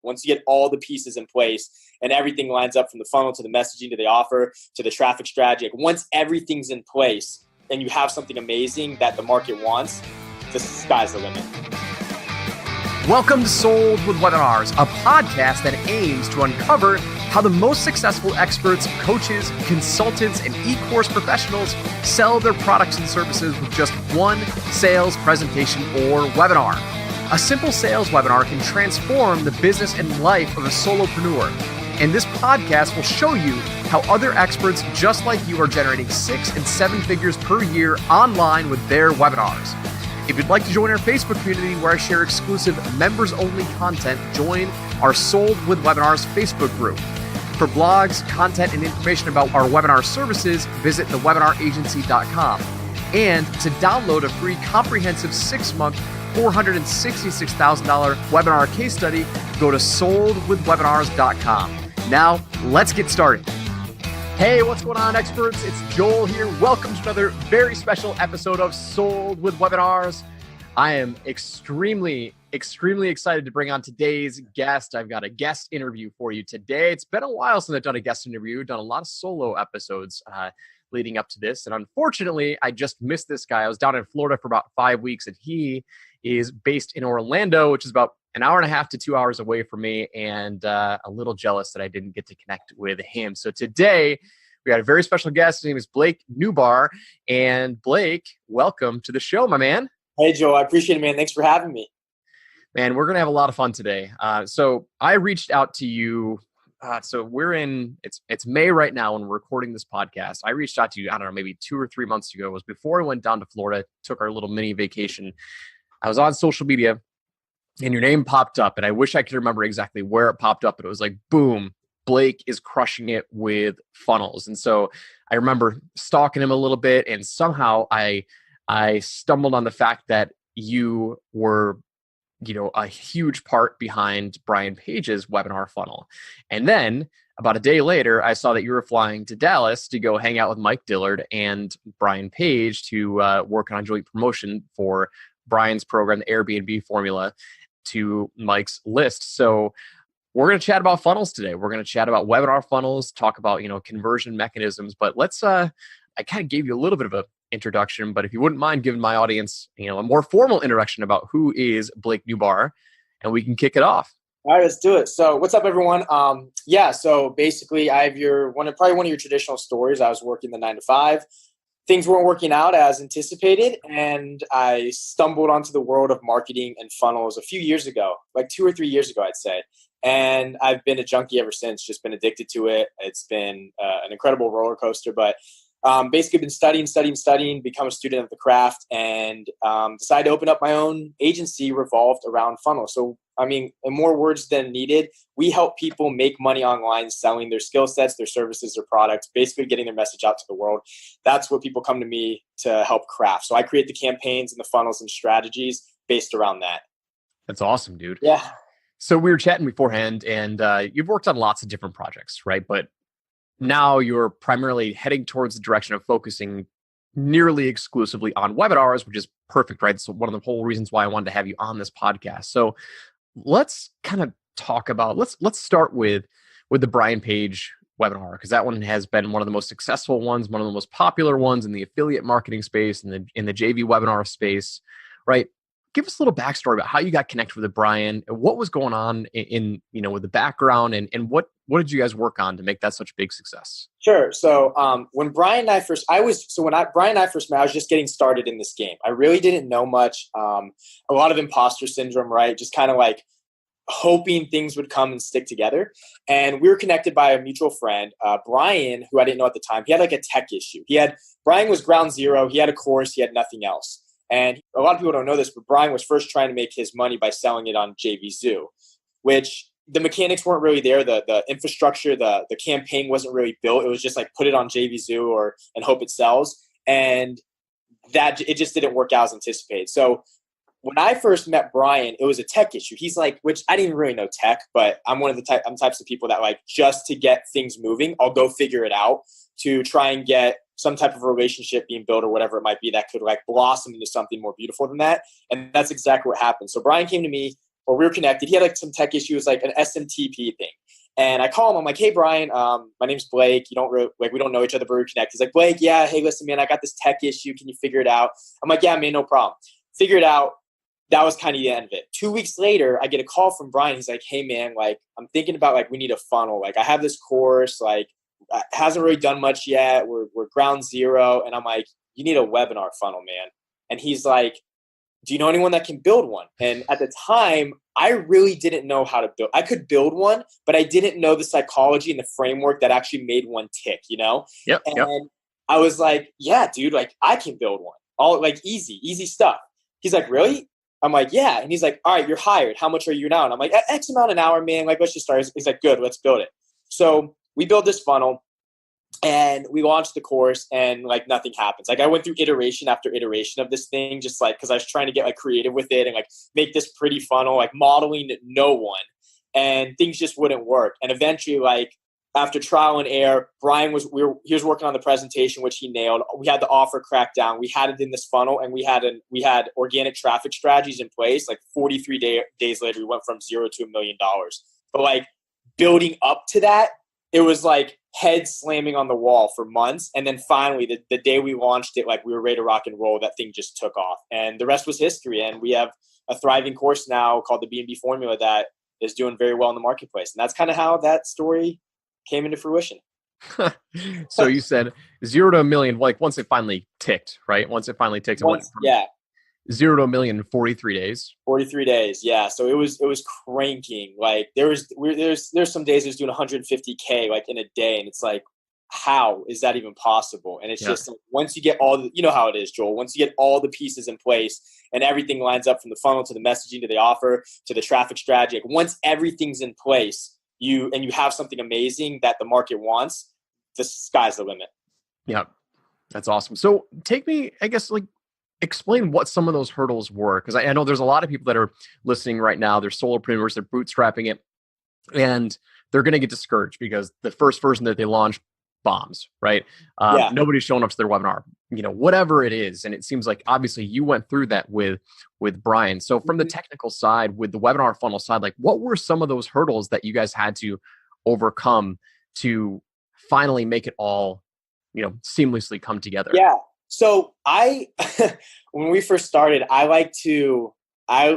Once you get all the pieces in place and everything lines up from the funnel to the messaging to the offer to the traffic strategy, like once everything's in place and you have something amazing that the market wants, the sky's the limit. Welcome to Sold with Webinars, a podcast that aims to uncover how the most successful experts, coaches, consultants, and e-course professionals sell their products and services with just one sales presentation or webinar. A simple sales webinar can transform the business and life of a solopreneur. And this podcast will show you how other experts just like you are generating 6 and 7 figures per year online with their webinars. If you'd like to join our Facebook community where I share exclusive members-only content, join our Sold with Webinars Facebook group. For blogs, content, and information about our webinar services, visit thewebinaragency.com. And to download a free comprehensive 6-month, $466,000 webinar case study, go to soldwithwebinars.com. Now, let's get started. Hey, what's going on, experts? It's Joel here. Welcome to another very special episode of Sold with Webinars. I am extremely excited to bring on today's guest. I've got a guest interview for you today. It's been a while since I've done a guest interview, done a lot of solo episodes leading up to this. And unfortunately, I just missed this guy. I was down in Florida for about 5 weeks, and he is based in Orlando, which is about an hour and a half to 2 hours away from me, and a little jealous that I didn't get to connect with him. So today, we got a very special guest. His name is Blake Nubar. And Blake, welcome to the show, my man. Hey, Joe. I appreciate it, man. Thanks for having me. Man, we're going to have a lot of fun today. So I reached out to you. So we're it's May right now when we're recording this podcast. I reached out to you, I don't know, maybe 2 or 3 months ago. It was before I went down to Florida, took our little mini vacation. I was on social media and your name popped up, and I wish I could remember exactly where it popped up, but it was like, boom, Blake is crushing it with funnels. And so I remember stalking him a little bit, and somehow I stumbled on the fact that you were, a huge part behind Brian Page's webinar funnel. And then about a day later, I saw that you were flying to Dallas to go hang out with Mike Dillard and Brian Page to work on a joint promotion for Brian's program, the Airbnb formula, to Mike's list. So we're going to chat about funnels today. We're going to chat about webinar funnels, talk about, conversion mechanisms. But let's, I kind of gave you a little bit of a introduction, but if you wouldn't mind giving my audience, a more formal introduction about who is Blake Nubar, and we can kick it off. All right, let's do it. So what's up, everyone? So basically I have probably one of your traditional stories. I was working the 9 to 5. Things weren't working out as anticipated, and I stumbled onto the world of marketing and funnels a few years ago, like 2 or 3 years ago, I'd say. And I've been a junkie ever since, just been addicted to it. It's been an incredible roller coaster, but basically been studying, become a student of the craft, and decided to open up my own agency revolved around funnels. So, in more words than needed, we help people make money online selling their skill sets, their services, their products, basically getting their message out to the world. That's what people come to me to help craft. So I create the campaigns and the funnels and strategies based around that. That's awesome, dude. Yeah. So we were chatting beforehand, and you've worked on lots of different projects, right? But now you're primarily heading towards the direction of focusing nearly exclusively on webinars, which is perfect, right? So one of the whole reasons why I wanted to have you on this podcast. So let's kind of talk about, let's start with the Brian Page webinar, because that one has been one of the most successful ones, one of the most popular ones in the affiliate marketing space and in the JV webinar space, right? Give us a little backstory about how you got connected with Brian, and what was going on in with the background, and what did you guys work on to make that such a big success? Sure. So when Brian and I first, Brian and I first met, I was just getting started in this game. I really didn't know much. A lot of imposter syndrome, right? Just kind of like hoping things would come and stick together. And we were connected by a mutual friend, Brian, who I didn't know at the time. He had like a tech issue. Brian was ground zero. He had a course. He had nothing else. And a lot of people don't know this, but Brian was first trying to make his money by selling it on JVZoo, which the mechanics weren't really there. The infrastructure, the campaign wasn't really built. It was just like put it on JVZoo and hope it sells. And that it just didn't work out as anticipated. So when I first met Brian, it was a tech issue. He's like, which I didn't really know tech, but I'm one of I'm types of people that like, just to get things moving, I'll go figure it out to try and get some type of relationship being built or whatever it might be that could like blossom into something more beautiful than that. And that's exactly what happened. So Brian came to me or we were connected. He had like some tech issues, like an SMTP thing. And I call him. I'm like, hey, Brian, my name's Blake. You don't really, like, we don't know each other, but we're connected. He's like, Blake, yeah, hey, listen, man, I got this tech issue. Can you figure it out? I'm like, yeah, man, no problem. Figure it out. That was kind of the end of it. 2 weeks later, I get a call from Brian. He's like, hey, man, like, I'm thinking about, like, we need a funnel. Like, I have this course, like, hasn't really done much yet. We're ground zero. And I'm like, you need a webinar funnel, man. And he's like, do you know anyone that can build one? And at the time, I really didn't know how to build. I could build one, but I didn't know the psychology and the framework that actually made one tick, you know? Yep. And I was like, yeah, dude, like I can build one. All like easy stuff. He's like, really? I'm like, yeah. And he's like, all right, you're hired. How much are you now? And I'm like, X amount an hour, man. Like, let's just start. He's like, good, let's build it. So we build this funnel. And we launched the course and like nothing happens. Like I went through iteration after iteration of this thing, just like, cause I was trying to get like creative with it and like make this pretty funnel, like modeling no one, and things just wouldn't work. And eventually, like after trial and error, Brian he was working on the presentation, which he nailed. We had the offer cracked down. We had it in this funnel and we had organic traffic strategies in place. Like 43 days later, we went from $0 to $1 million. But like building up to that, it was like head slamming on the wall for months. And then finally, the day we launched it, like we were ready to rock and roll, that thing just took off. And the rest was history. And we have a thriving course now called the B&B Formula that is doing very well in the marketplace. And that's kind of how that story came into fruition. So you said 0 to $1 million, like once it finally ticked, right? Once it finally ticked, Yeah. 0 to $1 million in 43 days. 43 days, yeah. So it was cranking. Like there's some days it was doing 150K like in a day, and it's like, how is that even possible? And it's just like, once you get you know how it is, Joel. Once you get all the pieces in place and everything lines up from the funnel to the messaging to the offer to the traffic strategy, like once everything's in place, you have something amazing that the market wants, the sky's the limit. Yeah, that's awesome. So take me, I guess, like, explain what some of those hurdles were, because I know there's a lot of people that are listening right now. They're solopreneurs, they're bootstrapping it, and they're going to get discouraged because the first version that they launch bombs, right? Nobody's showing up to their webinar, whatever it is. And it seems like obviously you went through that with Brian. So from the technical side, with the webinar funnel side, like what were some of those hurdles that you guys had to overcome to finally make it all, seamlessly come together? Yeah. So when we first started, I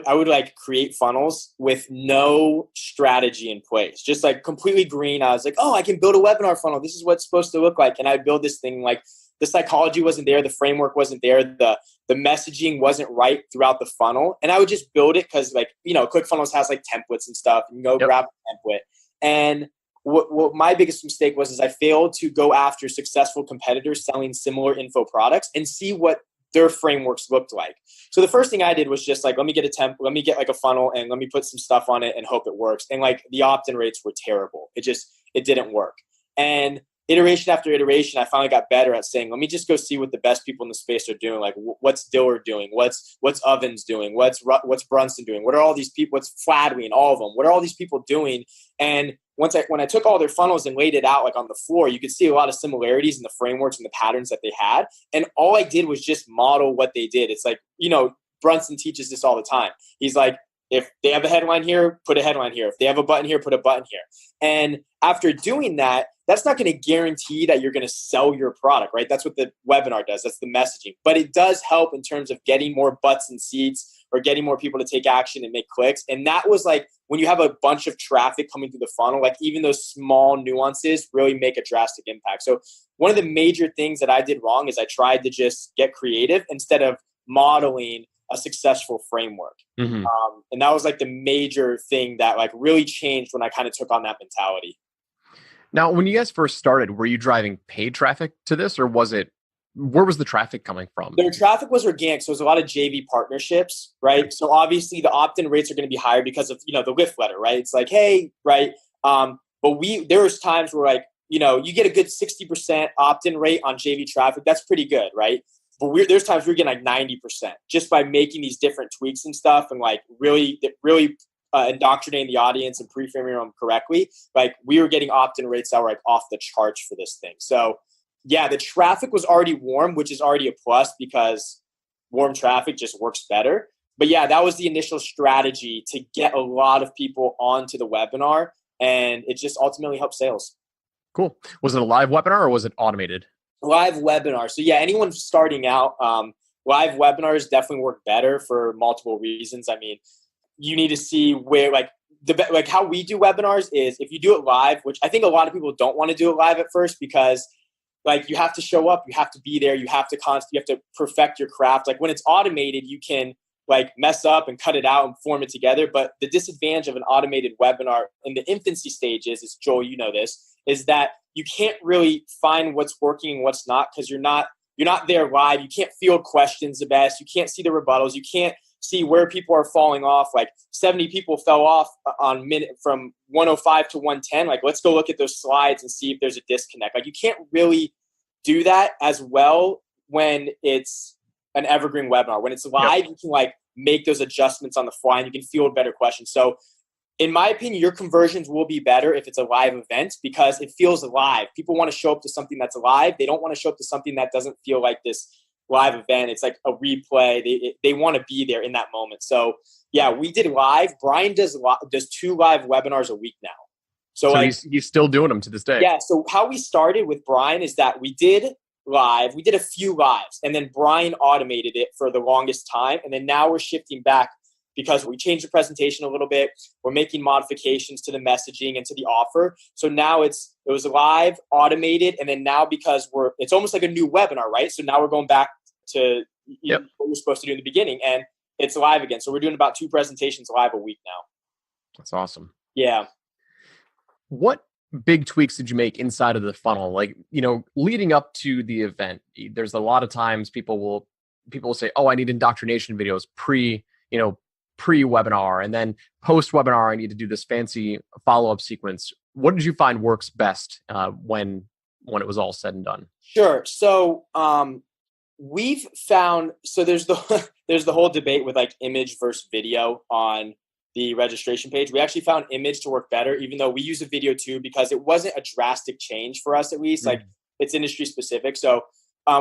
would like create funnels with no strategy in place, just like completely green. I was like, oh, I can build a webinar funnel. This is what it's supposed to look like. And I build this thing, like the psychology wasn't there. The framework wasn't there. The messaging wasn't right throughout the funnel. And I would just build it because like, ClickFunnels has like templates and stuff. And you go grab a template. And what my biggest mistake was I failed to go after successful competitors selling similar info products and see what their frameworks looked like. So the first thing I did was just like, let me get like a funnel and let me put some stuff on it and hope it works. And like the opt-in rates were terrible. It didn't work. And iteration after iteration, I finally got better at saying, let me just go see what the best people in the space are doing. Like what's Diller doing? What's Ovens doing? What's Brunson doing? What are all these people? What's Fladwy and all of them? What are all these people doing? And when I took all their funnels and laid it out like on the floor, you could see a lot of similarities in the frameworks and the patterns that they had. And all I did was just model what they did. It's like, Brunson teaches this all the time. He's like, if they have a headline here, put a headline here. If they have a button here, put a button here. And after doing that, that's not going to guarantee that you're going to sell your product, right? That's what the webinar does. That's the messaging. But it does help in terms of getting more butts and seats or getting more people to take action and make clicks. And that was like when you have a bunch of traffic coming through the funnel, like even those small nuances really make a drastic impact. So one of the major things that I did wrong is I tried to just get creative instead of modeling a successful framework. Mm-hmm. And that was like the major thing that like really changed when I kind of took on that mentality. Now, when you guys first started, were you driving paid traffic to this, or where was the traffic coming from? Their traffic was organic. So it was a lot of JV partnerships, right? So obviously the opt-in rates are going to be higher because of, the lift letter, right? It's like, hey, right. But there was times where like, you get a good 60% opt-in rate on JV traffic. That's pretty good, right? But there's times we're getting like 90% just by making these different tweaks and stuff and like really indoctrinating the audience and pre-framing them correctly. Like we were getting opt-in rates that were like off the charts for this thing. So yeah, the traffic was already warm, which is already a plus because warm traffic just works better. but yeah, that was the initial strategy to get a lot of people onto the webinar, and it just ultimately helped sales. Cool. Was it a live webinar or was it automated? Live webinar. So yeah, anyone starting out, live webinars definitely work better for multiple reasons. I mean, you need to see where like how we do webinars is if you do it live, which I think a lot of people don't want to do it live at first because like you have to show up, you have to be there, you have to perfect your craft. Like when it's automated, you can like mess up and cut it out and form it together. But the disadvantage of an automated webinar in the infancy stages is, Joel, you know this, is that you can't really find what's working and what's not because you're not there live. You can't field questions the best. You can't see the rebuttals. You can't see where people are falling off. Like 70 people fell off on minute from 105 to 110. Like, let's go look at those slides and see if there's a disconnect. Like, you can't really do that as well when it's an evergreen webinar. When it's live, you can like make those adjustments on the fly and you can field better questions. So in my opinion, your conversions will be better if it's a live event because it feels live. People want to show up to something that's live. They don't want to show up to something that doesn't feel like this live event. It's like a replay. They want to be there in that moment. So yeah, we did live. Brian does 2 live webinars a week now. So like, he's still doing them to this day. Yeah. So how we started with Brian is that we did live. We did a few lives and then Brian automated it for the longest time. And then now we're shifting back because we changed the presentation a little bit. We're making modifications to the messaging and to the offer. So now it was live, automated, and then now because it's almost like a new webinar, right? So now we're going back to what we're supposed to do in the beginning, and it's live again. So we're doing about 2 presentations live a week now. That's awesome. Yeah. What big tweaks did you make inside of the funnel? Like, leading up to the event, there's a lot of times people will say, oh, I need indoctrination videos pre-webinar, and then post-webinar, I need to do this fancy follow-up sequence. What did you find works best when it was all said and done? Sure. So we've found, so there's the whole debate with like image versus video on the registration page. We actually found image to work better, even though we use a video too, because it wasn't a drastic change for us, at least. Like it's industry specific. So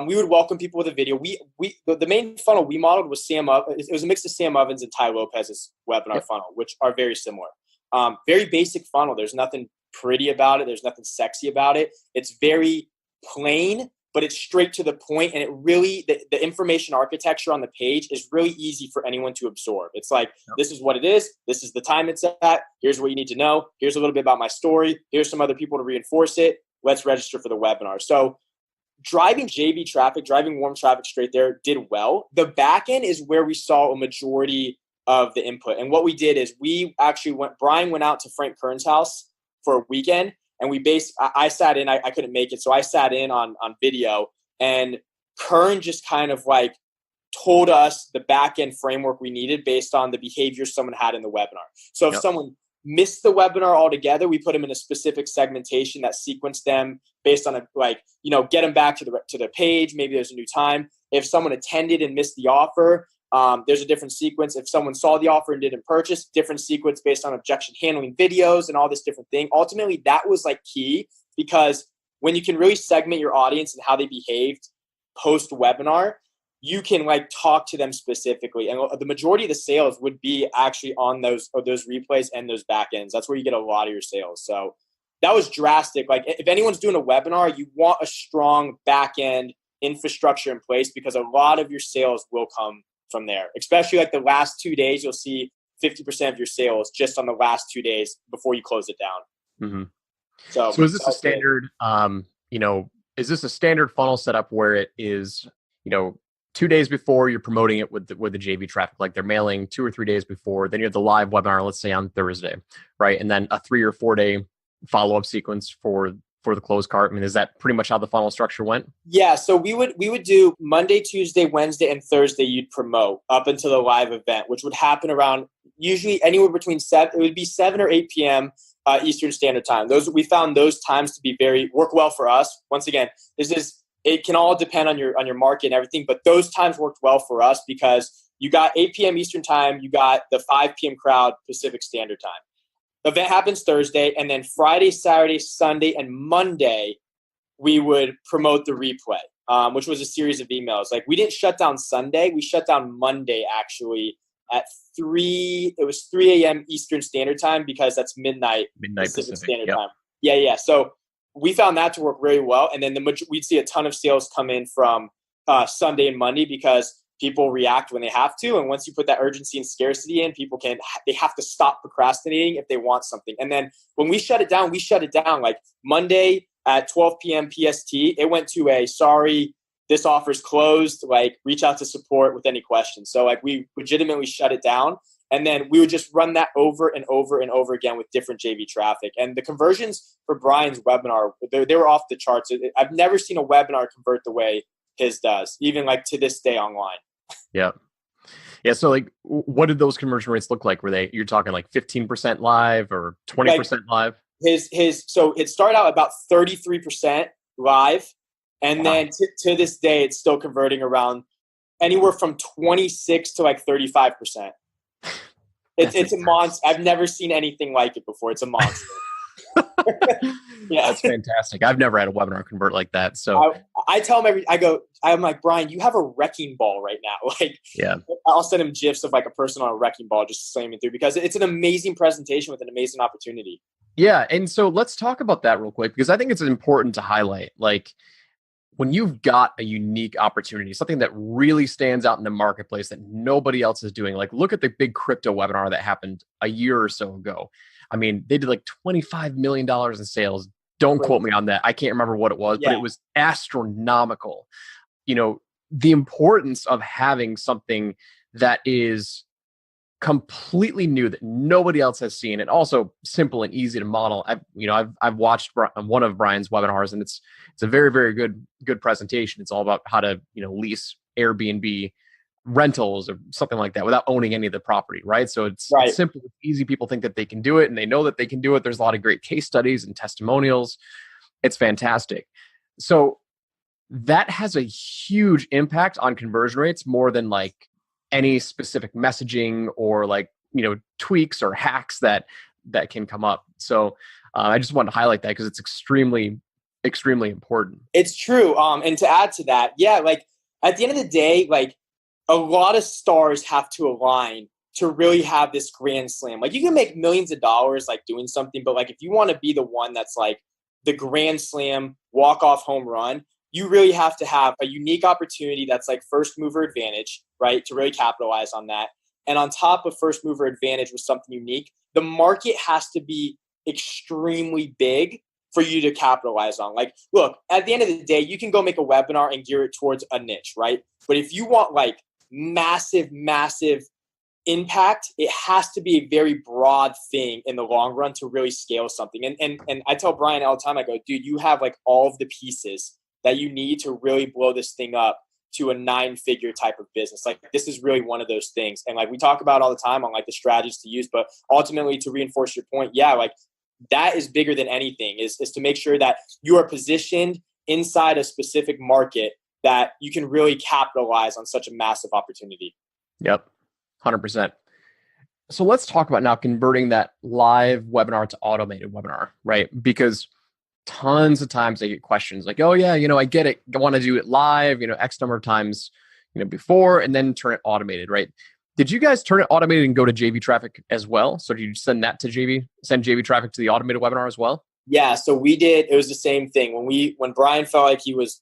we would welcome people with a video. The main funnel we modeled was it was a mix of Sam Ovens and Ty Lopez's webinar funnel, which are very similar. Very basic funnel. There's nothing pretty about it. There's nothing sexy about it. It's very plain, but it's straight to the point. And it really, the information architecture on the page is really easy for anyone to absorb. It's like, this is what it is. This is the time it's at. Here's what you need to know. Here's a little bit about my story. Here's some other people to reinforce it. Let's register for the webinar. So driving JV traffic, driving warm traffic straight there did well. The back end is where we saw a majority of the input. And what we did is Brian went out to Frank Kern's house for a weekend. And I sat in, I couldn't make it. So I sat in on video, and Kern just kind of like told us the back end framework we needed based on the behavior someone had in the webinar. So if someone missed the webinar altogether, we put them in a specific segmentation that sequenced them based on get them back to the page. Maybe there's a new time. If someone attended and missed the offer, there's a different sequence. If someone saw the offer and didn't purchase, different sequence based on objection handling videos and all this different thing. Ultimately, that was like key, because when you can really segment your audience and how they behaved post webinar, you can like talk to them specifically. And the majority of the sales would be actually on those replays and those back ends. That's where you get a lot of your sales. So that was drastic. Like if anyone's doing a webinar, you want a strong back end infrastructure in place, because a lot of your sales will come from there. Especially like the last 2 days, you'll see 50% of your sales just on the last 2 days before you close it down. Mm-hmm. So is this a standard, is this a standard funnel setup where it is, 2 days before you're promoting it with the JV traffic, like they're mailing 2 or 3 days before, then you have the live webinar, let's say on Thursday, right? And then a 3 or 4 day follow-up sequence for the closed cart. I mean, is that pretty much how the funnel structure went? Yeah. So we would do Monday, Tuesday, Wednesday, and Thursday. You'd promote up until the live event, which would happen around usually anywhere between 7 or 8 p.m. Eastern Standard Time. We found those times to be work well for us. Once again, it can all depend on your market and everything, but those times worked well for us because you got 8 p.m. Eastern Time, you got the 5 p.m. crowd Pacific Standard Time. The event happens Thursday, and then Friday, Saturday, Sunday, and Monday, we would promote the replay, which was a series of emails. Like we didn't shut down Sunday, we shut down Monday actually at 3. It was 3 a.m. Eastern Standard Time because that's midnight Pacific Standard Time. Yeah. So we found that to work very well. And then we'd see a ton of sales come in from Sunday and Monday because people react when they have to. And once you put that urgency and scarcity in, they have to stop procrastinating if they want something. And then when we shut it down like Monday at 12 p.m. PST. It went to a sorry, this offer's closed, like reach out to support with any questions. So like we legitimately shut it down. And then we would just run that over and over and over again with different JV traffic. And the conversions for Brian's webinar, they were off the charts. I've never seen a webinar convert the way his does, even like to this day online. Yeah. Yeah. So like, what did those conversion rates look like? You're talking like 15% live or 20% live? So it started out about 33% live. And then to this day, it's still converting around anywhere from 26 to like 35%. It's a monster. I've never seen anything like it before. It's a monster. Yeah, that's fantastic. I've never had a webinar convert like that. So I tell him I'm like, Brian, you have a wrecking ball right now. Like, yeah, I'll send him GIFs of like a person on a wrecking ball just slamming through because it's an amazing presentation with an amazing opportunity. Yeah, and so let's talk about that real quick because I think it's important to highlight. Like, when you've got a unique opportunity, something that really stands out in the marketplace that nobody else is doing, like look at the big crypto webinar that happened a year or so ago. I mean, they did like $25 million in sales. Don't quote me on that. I can't remember what it was, but it was astronomical. You know, the importance of having something that is completely new that nobody else has seen, and also simple and easy to model. I've watched one of Brian's webinars, and it's a very, very good presentation. It's all about how to lease Airbnb rentals or something like that without owning any of the property, right? So it's simple, it's easy. People think that they can do it, and they know that they can do it. There's a lot of great case studies and testimonials. It's fantastic. So that has a huge impact on conversion rates more than like any specific messaging or like, tweaks or hacks that can come up. So I just wanted to highlight that because it's extremely, extremely important. It's true. And to add to that, like at the end of the day, like a lot of stars have to align to really have this grand slam. Like you can make millions of dollars like doing something, but like if you want to be the one that's like the grand slam walk-off home run, you really have to have a unique opportunity that's like first mover advantage, right? To really capitalize on that. And on top of first mover advantage with something unique, the market has to be extremely big for you to capitalize on. Like, look, at the end of the day, you can go make a webinar and gear it towards a niche, right? But if you want like massive, massive impact, it has to be a very broad thing in the long run to really scale something. And I tell Brian all the time, I go, dude, you have like all of the pieces that you need to really blow this thing up to a 9-figure type of business. Like this is really one of those things. And like we talk about all the time on like the strategies to use, but ultimately to reinforce your point, like that is bigger than anything is to make sure that you are positioned inside a specific market that you can really capitalize on such a massive opportunity. Yep. 100%. So let's talk about now converting that live webinar to automated webinar, right? Because tons of times they get questions like, oh yeah, I get it. I want to do it live, X number of times, before and then turn it automated, right? Did you guys turn it automated and go to JV traffic as well? So did you send that to send JV traffic to the automated webinar as well? Yeah. So we did. It was the same thing when Brian felt like it was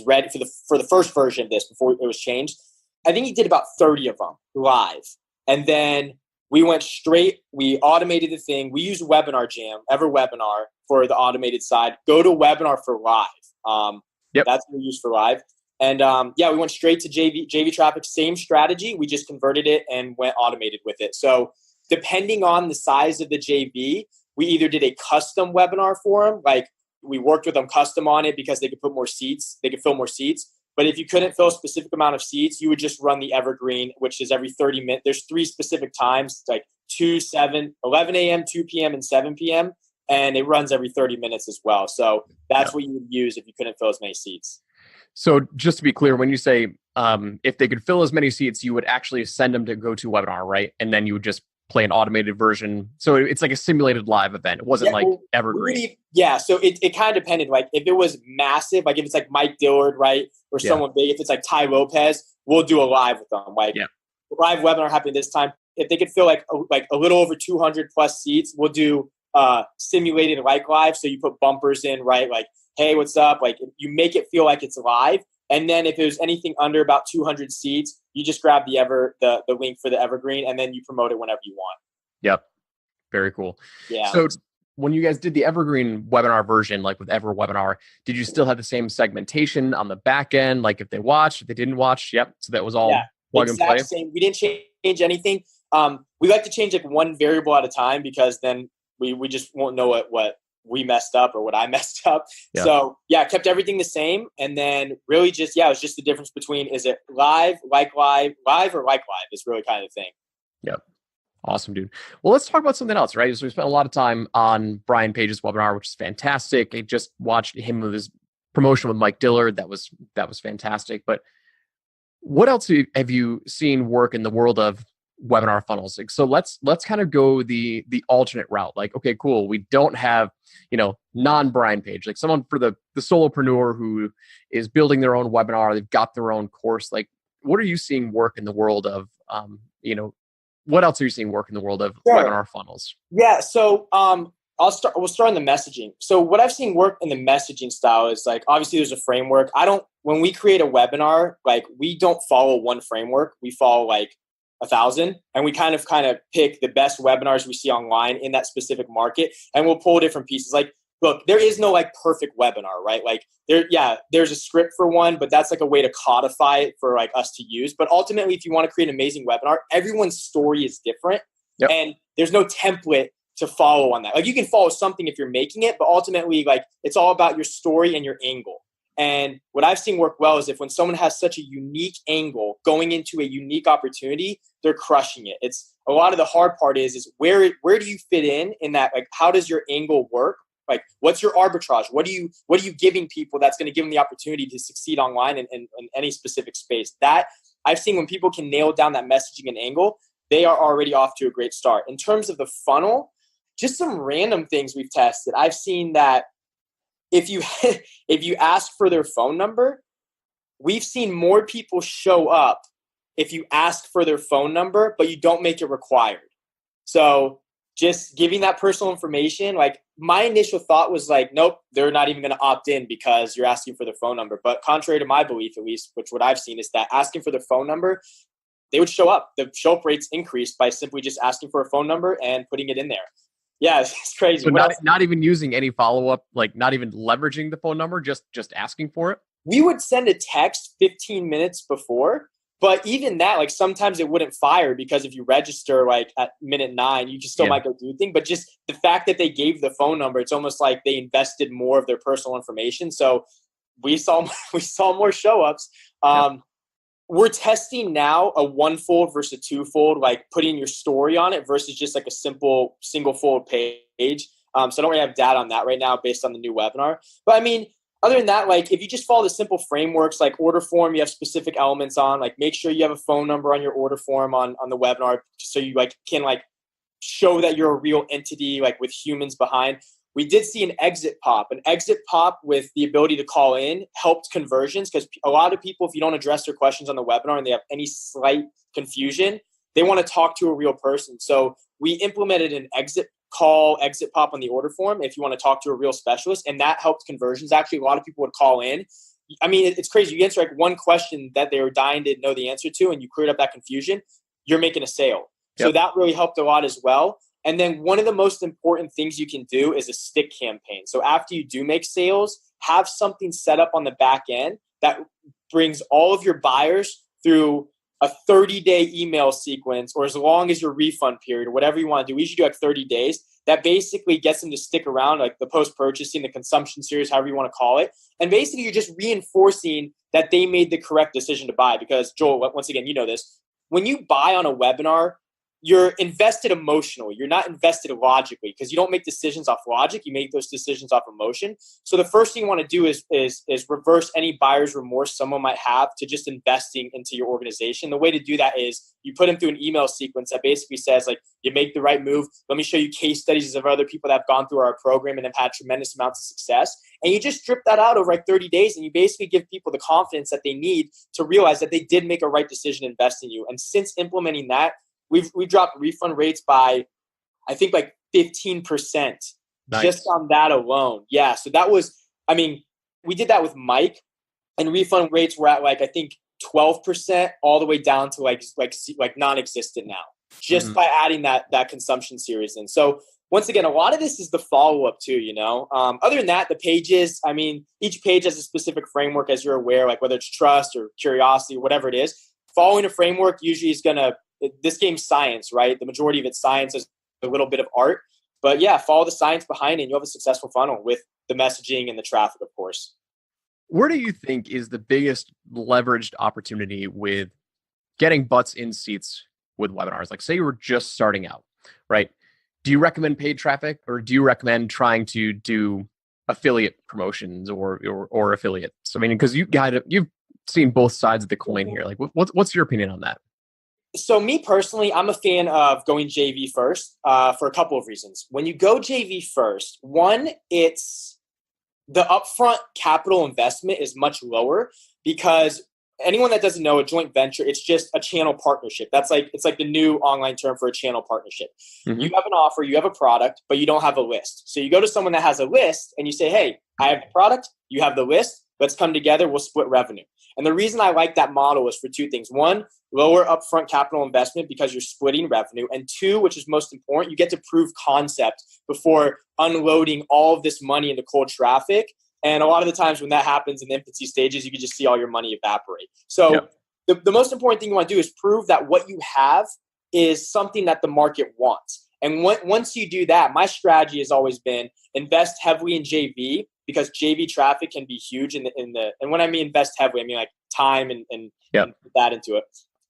ready for the first version of this before it was changed. I think he did about 30 of them live. And then we went straight, we automated the thing. We use Webinar Jam, EverWebinar for the automated side. Go to Webinar for live. That's what we use for live. And we went straight to JV traffic, same strategy. We just converted it and went automated with it. So depending on the size of the JV, we either did a custom webinar for them, like we worked with them custom on it because they could put more seats, they could fill more seats. But if you couldn't fill a specific amount of seats, you would just run the evergreen, which is every 30 minutes. There's 3 specific times, like 2, 7, 11 a.m., 2 p.m., and 7 p.m. And it runs every 30 minutes as well. So that's what you would use if you couldn't fill as many seats. So just to be clear, when you say if they could fill as many seats, you would actually send them to GoToWebinar, right? And then you would just play an automated version. So it's like a simulated live event. It wasn't like evergreen. So it kind of depended. Like if it was massive, like if it's like Mike Dillard, right? Or someone big, if it's like Ty Lopez, we'll do a live with them. Like live webinar happening this time. If they could fill like a little over 200 plus seats, we'll do simulated like live. So you put bumpers in, right? Like, hey, what's up? Like you make it feel like it's live. And then if there's anything under about 200 seats, you just grab the link for the evergreen and then you promote it whenever you want. Yep. Very cool. Yeah. So when you guys did the evergreen webinar version, like with Ever Webinar, did you still have the same segmentation on the back end? Like if they watched, if they didn't watch, yep. So that was all plug and play. Same. We didn't change anything. We like to change like one variable at a time because then we just won't know what we messed up or what I messed up. Yeah. So kept everything the same. And then really just, it was just the difference between, is it live or like live is really kind of the thing. Yep. Awesome, dude. Well, let's talk about something else, right? So we spent a lot of time on Brian Page's webinar, which is fantastic. I just watched him with his promotion with Mike Dillard. That was fantastic. But what else have you seen work in the world of webinar funnels? Like, so let's kind of go the alternate route. Like, okay, cool. We don't have, non-Brian Page, like someone for the solopreneur who is building their own webinar. They've got their own course. Like, what are you seeing work in the world of, what else are you seeing work in the world of webinar funnels? Yeah. So, we'll start on the messaging. So what I've seen work in the messaging style is like, obviously there's a framework. When we create a webinar, like we don't follow one framework. We follow like 1,000 and we kind of pick the best webinars we see online in that specific market. And we'll pull different pieces. Like, look, there is no like perfect webinar, right? Like there's a script for one, but that's like a way to codify it for like us to use. But ultimately, if you want to create an amazing webinar, everyone's story is different. Yep. And there's no template to follow on that. Like you can follow something if you're making it, but ultimately like it's all about your story and your angle. And what I've seen work well is if when someone has such a unique angle going into a unique opportunity, they're crushing it. It's a lot of the hard part is where do you fit in that? Like, how does your angle work? Like, what's your arbitrage? What are you giving people that's going to give them the opportunity to succeed online in any specific space? That I've seen when people can nail down that messaging and angle, they are already off to a great start. In terms of the funnel, just some random things we've tested. I've seen that if you ask for their phone number, we've seen more people show up if you ask for their phone number, but you don't make it required. So just giving that personal information, like my initial thought was like, nope, they're not even going to opt in because you're asking for their phone number. But contrary to my belief, at least, which what I've seen is that asking for their phone number, they would show up. The show up rates increased by simply just asking for a phone number and putting it in there. Yeah, it's crazy. So not even using any follow-up, like not even leveraging the phone number, just asking for it? We would send a text 15 minutes before, but even that, like sometimes it wouldn't fire because if you register like at minute 9, you just still might go do thing. But just the fact that they gave the phone number, it's almost like they invested more of their personal information. So we saw more show-ups. We're testing now a 1-fold versus a 2-fold, like putting your story on it versus just like a simple single-fold page. So I don't really have data on that right now based on the new webinar. But I mean, other than that, like if you just follow the simple frameworks, like order form, you have specific elements on, like make sure you have a phone number on your order form on the webinar so you like can like show that you're a real entity, like with humans behind. We did see an exit pop with the ability to call in helped conversions because a lot of people, if you don't address their questions on the webinar and they have any slight confusion, they want to talk to a real person. So we implemented an exit pop on the order form if you want to talk to a real specialist, and that helped conversions. Actually, a lot of people would call in. I mean, it's crazy. You answer like one question that they were dying to know the answer to, and you cleared up that confusion, you're making a sale. Yep. So that really helped a lot as well. And then one of the most important things you can do is a stick campaign. So after you do make sales, have something set up on the back end that brings all of your buyers through a 30-day email sequence or as long as your refund period or whatever you want to do. We usually do like 30 days. That basically gets them to stick around, like the post-purchasing, the consumption series, however you want to call it. And basically you're just reinforcing that they made the correct decision to buy because, Joel, once again, you know this. When you buy on a webinar, you're invested emotionally. You're not invested logically because you don't make decisions off logic. You make those decisions off emotion. So the first thing you want to do is reverse any buyer's remorse someone might have to just investing into your organization. The way to do that is you put them through an email sequence that basically says, like, you make the right move. Let me show you case studies of other people that have gone through our program and have had tremendous amounts of success. And you just strip that out over like 30 days, and you basically give people the confidence that they need to realize that they did make a right decision to invest in you. And since implementing that, we've dropped refund rates by, I think, like 15%. Nice. Just on that alone. Yeah. So that was, I mean, we did that with Mike, and refund rates were at like, I think 12% all the way down to like non-existent now, just by adding that consumption series in. So once again, a lot of this is the follow-up too, you know. Other than that, the pages, I mean, each page has a specific framework, as you're aware, like whether it's trust or curiosity or whatever it is. Following a framework usually is going to, this game's science, right? The majority of it's science. There's a little bit of art. But yeah, follow the science behind it, and you'll have a successful funnel with the messaging and the traffic, of course. Where do you think is the biggest leveraged opportunity with getting butts in seats with webinars? Like, say you were just starting out, right? Do you recommend paid traffic, or do you recommend trying to do affiliate promotions or affiliates? I mean, because you've seen both sides of the coin here. Like, what's your opinion on that? So me personally, I'm a fan of going JV first for a couple of reasons. When you go JV first, one, it's the upfront capital investment is much lower because anyone that doesn't know, a joint venture, it's just a channel partnership. It's like the new online term for a channel partnership. Mm-hmm. You have an offer, you have a product, but you don't have a list. So you go to someone that has a list and you say, hey, I have the product, you have the list, let's come together, we'll split revenue. And the reason I like that model is for two things. One, lower upfront capital investment because you're splitting revenue. And two, which is most important, you get to prove concept before unloading all of this money into cold traffic. And a lot of the times when that happens in the infancy stages, you can just see all your money evaporate. So the most important thing you want to do is prove that what you have is something that the market wants. And once you do that, my strategy has always been invest heavily in JV, because JV traffic can be huge and when I mean invest heavily, I mean like time and put that into it.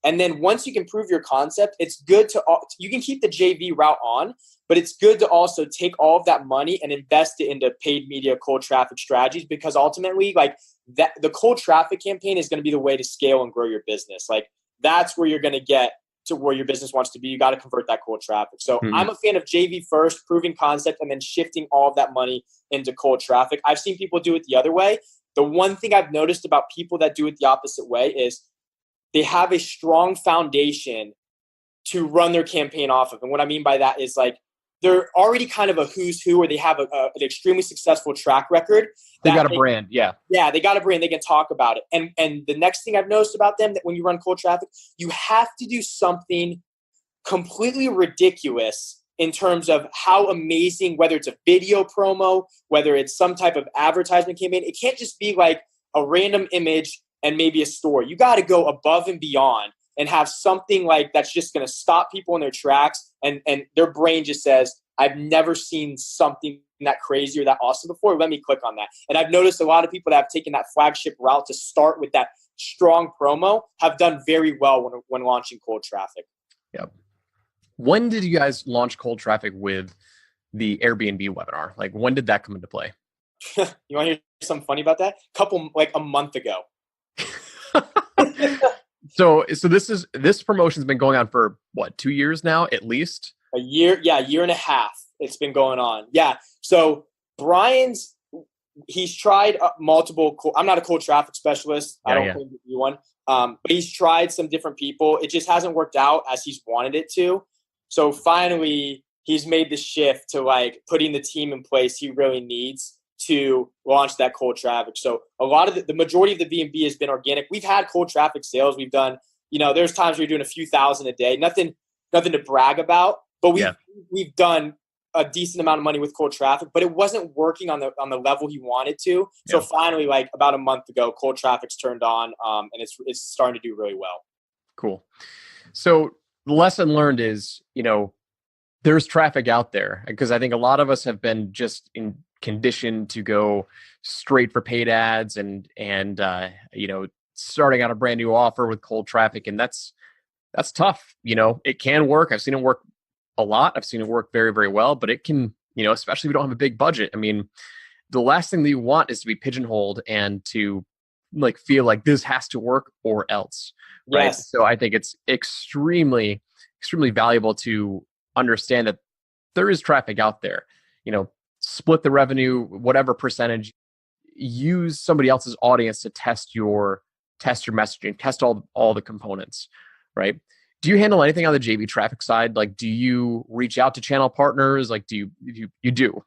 And then once you can prove your concept, it's good you can keep the JV route on, but it's good to also take all of that money and invest it into paid media, cold traffic strategies, because ultimately, like, that the cold traffic campaign is going to be the way to scale and grow your business. Like, that's where you're going to get to where your business wants to be. You got to convert that cold traffic. So I'm a fan of JV first, proving concept, and then shifting all of that money into cold traffic. I've seen people do it the other way. The one thing I've noticed about people that do it the opposite way is they have a strong foundation to run their campaign off of. And what I mean by that is, like, they're already kind of a who's who, or they have an extremely successful track record. They got a brand, yeah. Yeah, they got a brand. They can talk about it. And the next thing I've noticed about them, that when you run cold traffic, you have to do something completely ridiculous in terms of how amazing, whether it's a video promo, whether it's some type of advertisement campaign. It can't just be like a random image and maybe a story. You got to go above and beyond and have something like that's just going to stop people in their tracks, and their brain just says, I've never seen something that crazy or that awesome before. Let me click on that. And I've noticed a lot of people that have taken that flagship route to start with that strong promo have done very well when launching cold traffic. Yep. When did you guys launch cold traffic with the Airbnb webinar? Like, when did that come into play? You want to hear something funny about that? A month ago. So this promotion's been going on for what, 2 years now, at least? A year and a half. It's been going on. Yeah. So he's tried multiple. I'm not a cold traffic specialist. I don't claim to be one. But he's tried some different people. It just hasn't worked out as he's wanted it to. So finally, he's made the shift to like putting the team in place he really needs to launch that cold traffic. So a lot of the majority of the B&B has been organic. We've had cold traffic sales. We've done, there's times where you're doing a few thousand a day. Nothing to brag about, but we've done a decent amount of money with cold traffic, but it wasn't working on the level he wanted to. So finally, like about a month ago, cold traffic's turned on, and it's starting to do really well. Cool. So the lesson learned is, there's traffic out there, because I think a lot of us have been just conditioned to go straight for paid ads and starting out a brand new offer with cold traffic. And that's That's tough. It can work. I've seen it work a lot. I've seen it work very, very well, but it can, especially if we don't have a big budget. I mean, the last thing that you want is to be pigeonholed and to feel like this has to work or else. Right. Yes. So I think it's extremely, extremely valuable to understand that there is traffic out there. Split the revenue, whatever percentage, use somebody else's audience to test your messaging, test all the components, right? Do you handle anything on the JV traffic side? Like, do you reach out to channel partners? Like, do you do?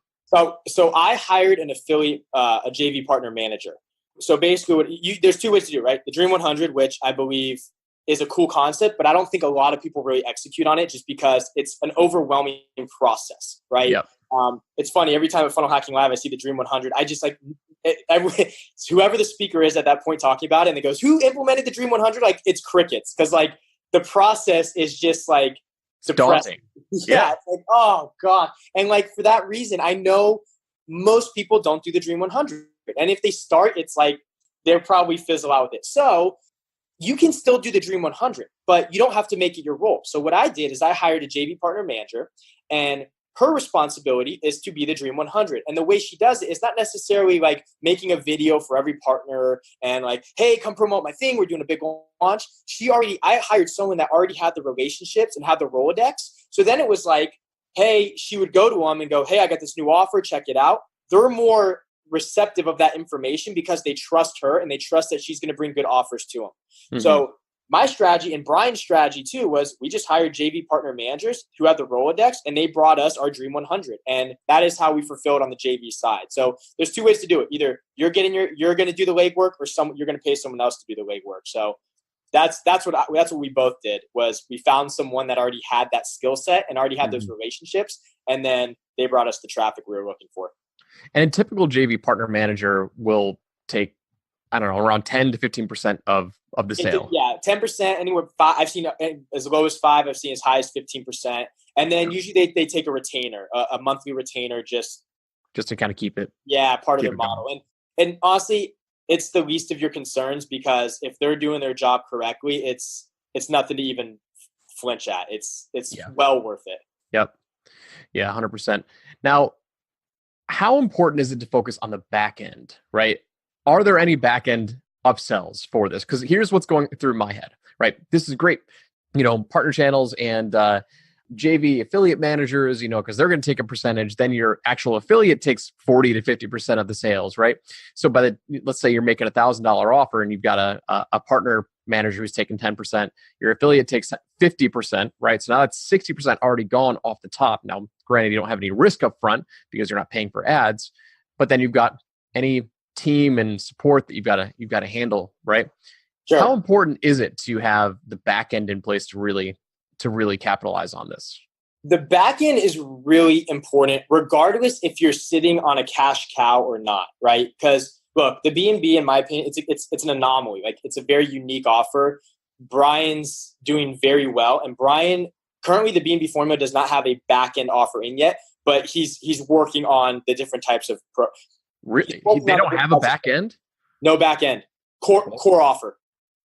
So I hired an affiliate, a JV partner manager. So basically, there's two ways to do it, right? The Dream 100, which I believe is a cool concept, but I don't think a lot of people really execute on it just because it's an overwhelming process, right? Yep. It's funny, every time at Funnel Hacking Live, I see the Dream 100. I just whoever the speaker is at that point talking about it, and it goes, who implemented the Dream 100? Like, it's crickets, because the process is just depressing. Yeah, it's like, oh God. And for that reason, I know most people don't do the Dream 100. And if they start, it's they'll probably fizzle out with it. So you can still do the Dream 100, but you don't have to make it your role. So what I did is I hired a JV partner manager, and her responsibility is to be the Dream 100. And the way she does it is not necessarily making a video for every partner and hey, come promote my thing, we're doing a big launch. I hired someone that already had the relationships and had the Rolodex. So then it was hey, she would go to them and go, hey, I got this new offer, check it out. They're more receptive of that information because they trust her and they trust that she's going to bring good offers to them. Mm-hmm. So my strategy and Brian's strategy too was we just hired JV partner managers who had the Rolodex, and they brought us our Dream 100. And that is how we fulfilled on the JV side. So there's two ways to do it. Either you're going to do the legwork, or you're going to pay someone else to do the legwork. So that's what we both did, was we found someone that already had that skill set and already had those relationships. And then they brought us the traffic we were looking for. And a typical JV partner manager will take, I don't know, around 10 to 15% of the sale. Yeah, 10%, anywhere. I've seen as low as 5. I've seen as high as 15%. And then usually they take a retainer, a monthly retainer, just to kind of keep it. Yeah, part of their model. And honestly, it's the least of your concerns, because if they're doing their job correctly, it's nothing to even flinch at. It's well worth it. Yep. Yeah, 100%. Now, how important is it to focus on the back end, right? Are there any back end upsells for this? Because here's what's going through my head, right? This is great. Partner channels and JV affiliate managers, because they're going to take a percentage. Then your actual affiliate takes 40 to 50% of the sales, right? So let's say you're making $1,000 offer and you've got a partner manager who's taking 10%. Your affiliate takes 50%, right? So now that's 60% already gone off the top. Now, granted, you don't have any risk up front because you're not paying for ads, but then you've got any team and support that you've got to handle, right? Sure. How important is it to have the back end in place to really capitalize on this? The back end is really important, regardless if you're sitting on a cash cow or not, right? Because look, the B&B, in my opinion, it's an anomaly. It's a very unique offer. Brian's doing very well, and Brian, currently the B&B formula does not have a back end offer in yet, but he's working on the different types of Really? They don't have a back end? No back end. Core offer.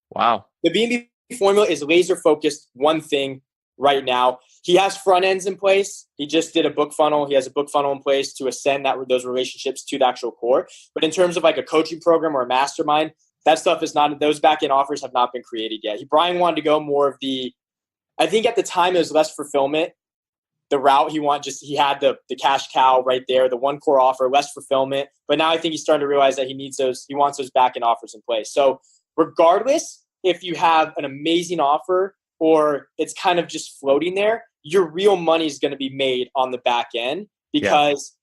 Wow. The B&B formula is laser focused one thing right now. He has front ends in place. He just did a book funnel. He has a book funnel in place to ascend those relationships to the actual core. But in terms of a coaching program or a mastermind, that stuff is not, those back end offers have not been created yet. Brian wanted to go more of I think at the time it was less fulfillment. The route he had the cash cow right there, the one core offer, less fulfillment. But now I think he's starting to realize that he wants those back end offers in place. So regardless, if you have an amazing offer or it's kind of just floating there, your real money is going to be made on the back end, because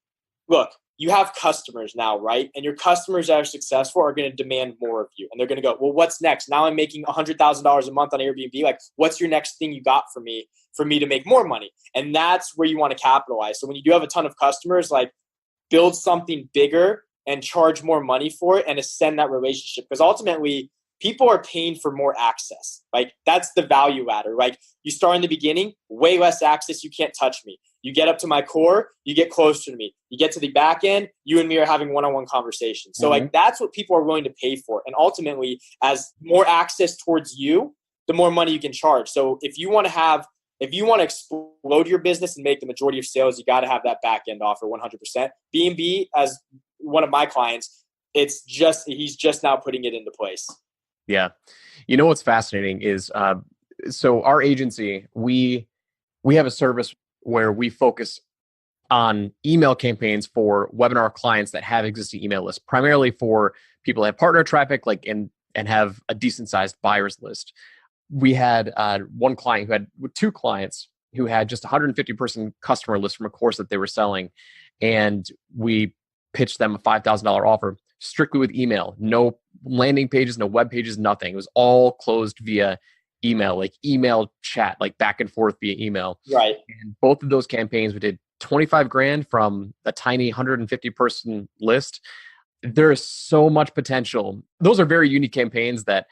look, you have customers now, right? And your customers that are successful are going to demand more of you. And they're going to go, well, what's next? Now I'm making $100,000 a month on Airbnb. What's your next thing you got for me to make more money? And that's where you want to capitalize. So when you do have a ton of customers, build something bigger and charge more money for it and ascend that relationship. Because ultimately, people are paying for more access. That's the value ladder. You start in the beginning, way less access, you can't touch me. You get up to my core, you get closer to me. You get to the back end, you and me are having one-on-one conversations. So that's what people are willing to pay for. And ultimately, as more access towards you, the more money you can charge. So if you want to explode your business and make the majority of sales, you got to have that back end offer 100%. B&B, as one of my clients, he's just now putting it into place. Yeah. You know, what's fascinating is, so our agency, we have a service where we focus on email campaigns for webinar clients that have existing email lists, primarily for people that have partner traffic, like, and have a decent sized buyers list. We had one client who had two clients who had just 150 person customer list from a course that they were selling. And we pitched them a $5,000 offer strictly with email, no landing pages, no web pages, nothing. It was all closed via email, like email chat, like back and forth via email. Right. And both of those campaigns, we did 25 grand from a tiny 150 person list. There is so much potential. Those are very unique campaigns that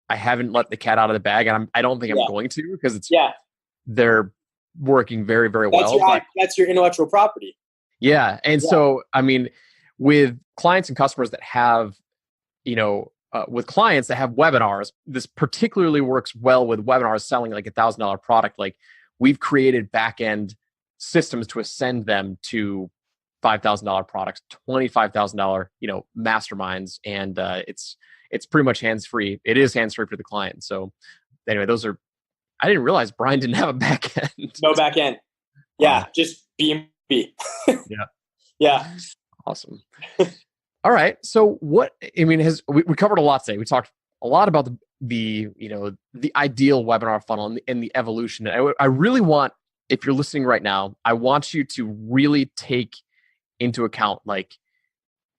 I haven't let the cat out of the bag, and I don't think I'm going to, because they're working very, very well. That's your intellectual property. Yeah. And so, I mean, with clients and customers that have, with clients that have webinars, this particularly works well with webinars selling like $1,000 product. Like, we've created back-end systems to ascend them to $5,000 products, $25,000, masterminds. And it's pretty much hands-free. It is hands-free for the client. So anyway, I didn't realize Brian didn't have a back end. No back end. Yeah. Just B&B. Yeah. Yeah. Awesome. All right. So we covered a lot today. We talked a lot about the ideal webinar funnel and the evolution. I really want, if you're listening right now, I want you to really take into account like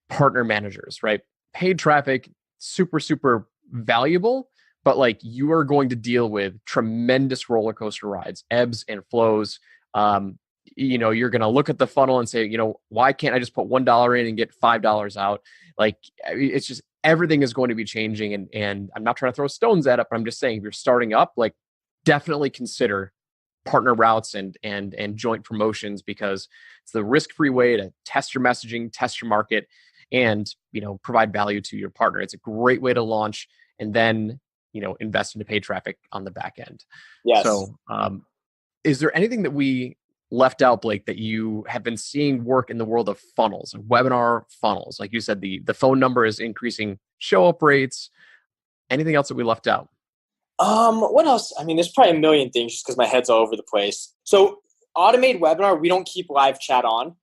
partner managers, right? Paid traffic, super, super valuable, but like, you are going to deal with tremendous roller coaster rides, ebbs and flows. You're going to look at the funnel and say, why can't I just put $1 in and get $5 out? Like, it's just, everything is going to be changing. And I'm not trying to throw stones at it, but I'm just saying, if you're starting up, like, definitely consider partner routes and joint promotions, because it's the risk-free way to test your messaging, test your market, and, provide value to your partner. It's a great way to launch and then, invest into paid traffic on the back end. Yes. So, is there anything that we left out, Blake, that you have been seeing work in the world of funnels, webinar funnels? Like you said, the phone number is increasing show up rates. Anything else that we left out? What else? I mean, there's probably a million things just because my head's all over the place. So automated webinar, we don't keep live chat on.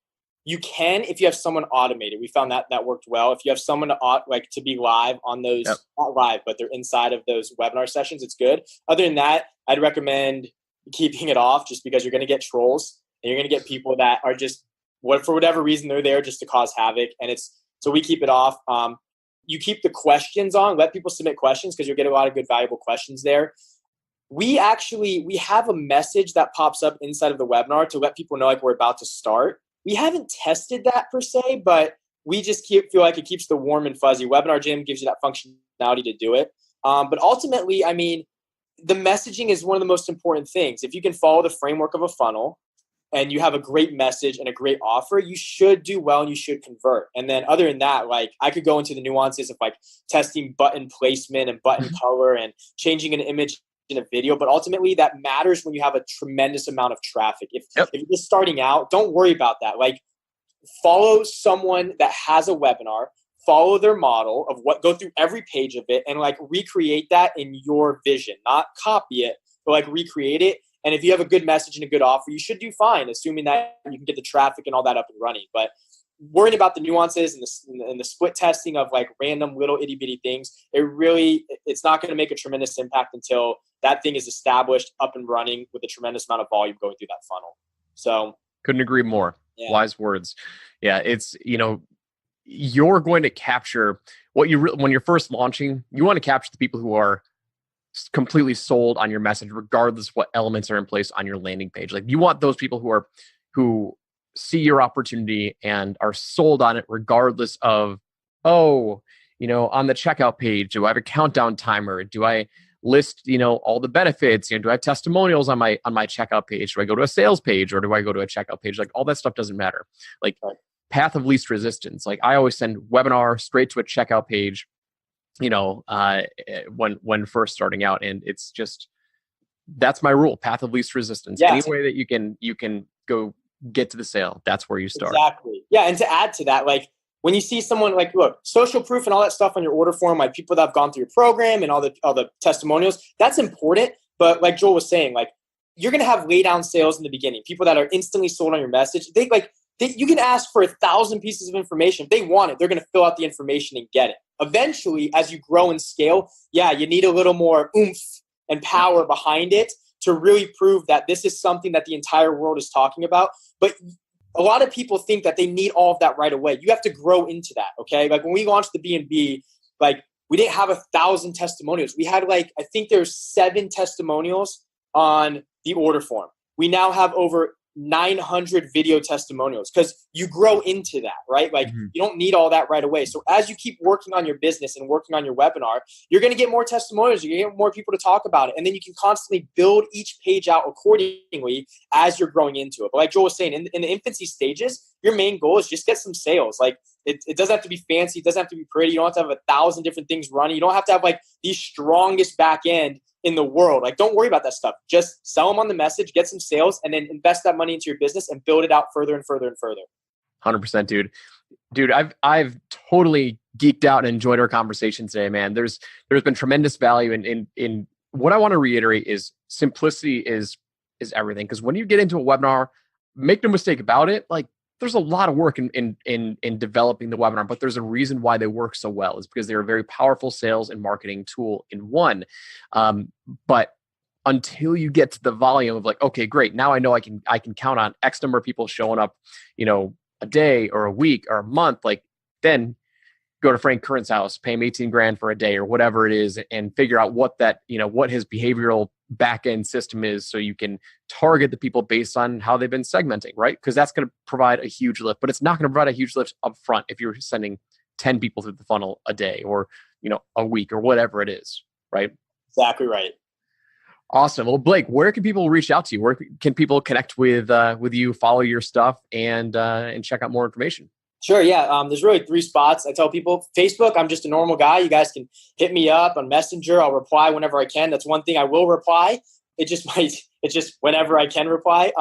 You can, if you have someone automated. We found that worked well. If you have someone to be live on those, not live, but they're inside of those webinar sessions, it's good. Other than that, I'd recommend keeping it off, just because you're going to get trolls and you're going to get people that are just, for whatever reason, they're there just to cause havoc. And so we keep it off. You keep the questions on, let people submit questions, because you'll get a lot of good, valuable questions there. We have a message that pops up inside of the webinar to let people know like we're about to start. We haven't tested that per se, but we just feel like it keeps the warm and fuzzy. Webinar Gym gives you that functionality to do it. But ultimately, I mean, the messaging is one of the most important things. If you can follow the framework of a funnel and you have a great message and a great offer, you should do well and you should convert. And then other than that, like, I could go into the nuances of like testing button placement and button color and changing an image in a video, but ultimately that matters when you have a tremendous amount of traffic. If you're just starting out, don't worry about that. Like, follow someone that has a webinar, follow their model of go through every page of it and like recreate that in your vision, not copy it, but like recreate it. And if you have a good message and a good offer, you should do fine, assuming that you can get the traffic and all that up and running. But worrying about the nuances and the split testing of like random little itty bitty things, it's not going to make a tremendous impact until that thing is established, up and running with a tremendous amount of volume going through that funnel. So couldn't agree more. Yeah. Wise words. Yeah. It's, you're going to capture when you're first launching, you want to capture the people who are completely sold on your message, regardless what elements are in place on your landing page. Like, you want those people who see your opportunity and are sold on it, regardless of, on the checkout page, do I have a countdown timer? Do I list, all the benefits? Do I have testimonials on my checkout page? Do I go to a sales page or do I go to a checkout page? Like, all that stuff doesn't matter. Like, path of least resistance. Like, I always send webinar straight to a checkout page. when first starting out. And it's just, that's my rule, path of least resistance. Yeah. Any way that you can go get to the sale, that's where you start. Exactly. Yeah. And to add to that, like when you see someone like, look, social proof and all that stuff on your order form, like people that have gone through your program and all the testimonials, that's important. But like Joel was saying, like you're going to have lay down sales in the beginning, people that are instantly sold on your message. You can ask for 1,000 pieces of information. If they want it, they're going to fill out the information and get it. Eventually, as you grow and scale, yeah, you need a little more oomph and power behind it to really prove that this is something that the entire world is talking about. But a lot of people think that they need all of that right away. You have to grow into that, okay? Like when we launched the B&B, like we didn't have 1,000 testimonials. We had I think there's 7 testimonials on the order form. We now have over 900 video testimonials because you grow into that, right? Like you don't need all that right away. So as you keep working on your business and working on your webinar, you're going to get more testimonials. You're going to get more people to talk about it. And then you can constantly build each page out accordingly as you're growing into it. But like Joel was saying, in the infancy stages, your main goal is just get some sales. Like it doesn't have to be fancy. It doesn't have to be pretty. You don't have to have 1,000 different things running. You don't have to have like the strongest back end in the world. Like, don't worry about that stuff. Just sell them on the message, get some sales, and then invest that money into your business and build it out further and further and further. 100%, dude. I've totally geeked out and enjoyed our conversation today, man. There's been tremendous value in what I want to reiterate is simplicity is everything. Because when you get into a webinar, make no mistake about it, like there's a lot of work in developing the webinar, but there's a reason why they work so well. Is because they're a very powerful sales and marketing tool in one. But until you get to the volume of like, okay, great, now I know I can count on X number of people showing up, a day or a week or a month, like then go to Frank Curran's house, pay him 18 grand for a day or whatever it is, and figure out what that, what his behavioral back-end system is, so you can target the people based on how they've been segmenting, right? Because that's going to provide a huge lift, but it's not going to provide a huge lift up front if you're sending 10 people through the funnel a day or, a week or whatever it is, right? Exactly right. Awesome. Well, Blake, where can people reach out to you? Where can people connect with you, follow your stuff, and check out more information? Sure. Yeah. There's really 3 spots. I tell people, Facebook, I'm just a normal guy. You guys can hit me up on Messenger. I'll reply whenever I can. That's one thing I will reply. It's just whenever I can reply.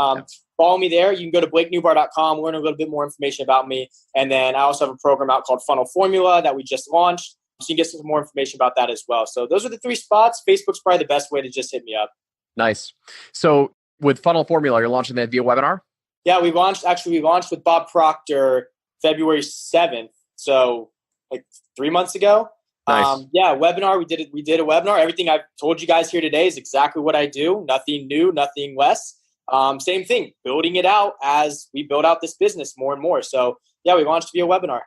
Follow me there. You can go to blakenubar.com, learn a little bit more information about me. And then I also have a program out called Funnel Formula that we just launched. So you can get some more information about that as well. So those are the 3 spots. Facebook's probably the best way to just hit me up. Nice. So with Funnel Formula, you're launching that via webinar? Yeah, we launched with Bob Proctor February 7th. So like 3 months ago. Nice. Webinar. We did a webinar. Everything I've told you guys here today is exactly what I do. Nothing new, nothing less. Same thing, building it out as we build out this business more and more. So yeah, we launched via webinar.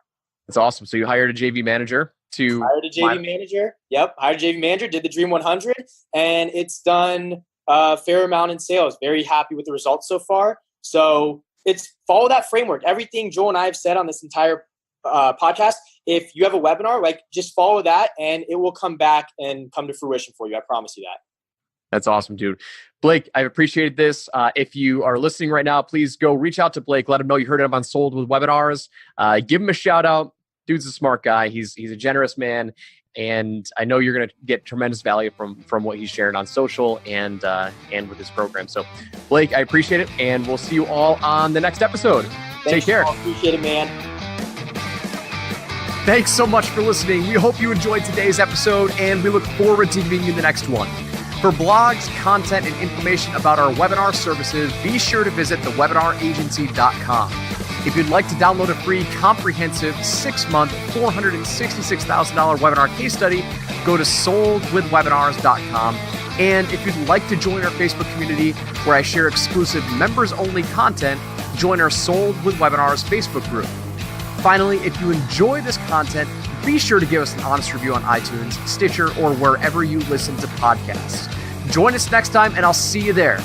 That's awesome. So you hired a JV manager hired a JV manager. Yep. Hired a JV manager, did the Dream 100, and it's done a fair amount in sales. Very happy with the results so far. So it's follow that framework. Everything Joel and I have said on this entire podcast, if you have a webinar, like just follow that and it will come back and come to fruition for you. I promise you that. That's awesome, dude. Blake, I've appreciated this. If you are listening right now, please go reach out to Blake. Let him know you heard him on Sold with Webinars. Give him a shout out. Dude's a smart guy. He's a generous man. And I know you're going to get tremendous value from what he's sharing on social and with his program. So, Blake, I appreciate it. And we'll see you all on the next episode. Take care. Appreciate it, man. Thanks so much for listening. We hope you enjoyed today's episode, and we look forward to giving you the next one. For blogs, content, and information about our webinar services, be sure to visit thewebinaragency.com. If you'd like to download a free comprehensive 6-month, $466,000 webinar case study, go to soldwithwebinars.com. And if you'd like to join our Facebook community where I share exclusive members-only content, join our Sold with Webinars Facebook group. Finally, if you enjoy this content, be sure to give us an honest review on iTunes, Stitcher, or wherever you listen to podcasts. Join us next time, and I'll see you there.